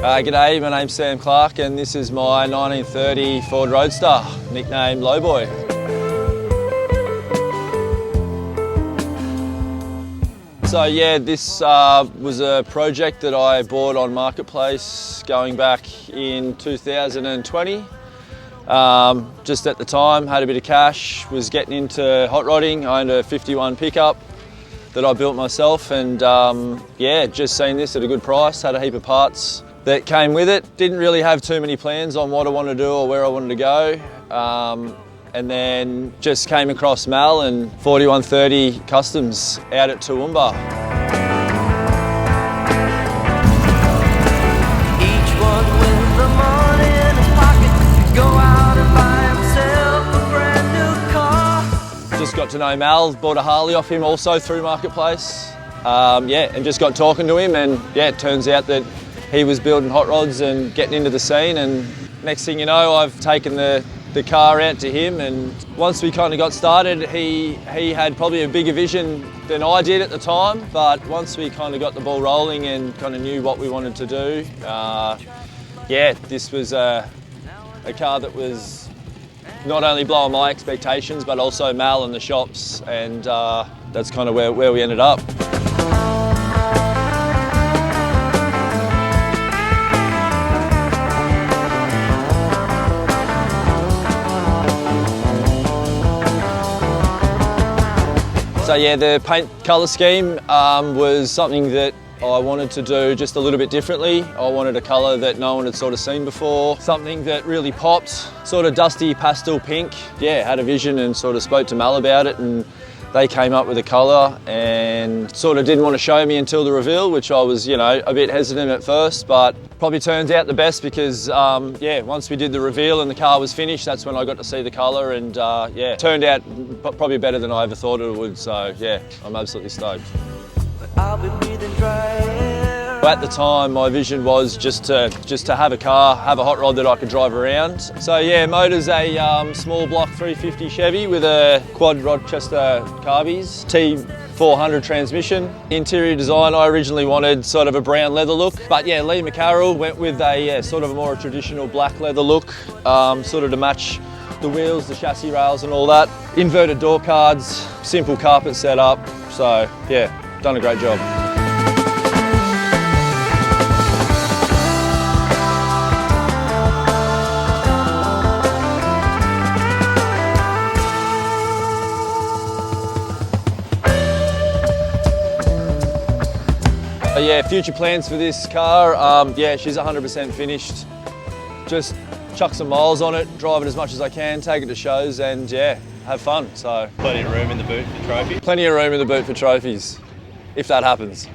G'day, my name's Sam Clarke and this is my 1930 Ford Roadster, nicknamed LOWBOI. So yeah, this was a project that I bought on Marketplace going back in 2020. Just at the time, had a bit of cash, was getting into hot rodding. I owned a 51 pickup that I built myself and yeah, just seen this at a good price, had a heap of parts that came with it. Didn't really have too many plans on what I wanted to do or where I wanted to go. And then just came across Mal and FortyOne30 Customs out at Toowoomba. Each one with the money in his pocket, go out and buy himself a brand new car. Just got to know Mal, bought a Harley off him also through Marketplace. Yeah, and just got talking to him and yeah, it turns out that he was building hot rods and getting into the scene, and next thing you know, I've taken the car out to him, and once we kind of got started, he had probably a bigger vision than I did at the time, but once we kind of got the ball rolling and kind of knew what we wanted to do, yeah, this was a car that was not only blowing my expectations, but also Mal and the shops, and that's kind of where we ended up. So yeah, the paint colour scheme was something that I wanted to do just a little bit differently. I wanted a colour that no one had sort of seen before, something that really popped, sort of dusty pastel pink. Yeah, had a vision and sort of spoke to Mal about it, and they came up with a colour and sort of didn't want to show me until the reveal, which I was, you know, a bit hesitant at first, but probably turned out the best because, yeah, once we did the reveal and the car was finished, that's when I got to see the colour, and yeah, turned out probably better than I ever thought it would, so yeah, I'm absolutely stoked. But I'll be breathing dry air. At the time, my vision was just to have a car, have a hot rod that I could drive around. So yeah, motor's a small block 350 Chevy with a quad Rochester carbies, T400 transmission. Interior design, I originally wanted sort of a brown leather look, but yeah, Lee McCarroll went with a sort of a more traditional black leather look, sort of to match the wheels, the chassis rails and all that. Inverted door cards, simple carpet setup, so yeah, done a great job. Yeah, future plans for this car, yeah, she's 100% finished. Just chuck some miles on it, drive it as much as I can, take it to shows and yeah, have fun. So Plenty of room in the boot for trophies? Plenty of room in the boot for trophies, if that happens.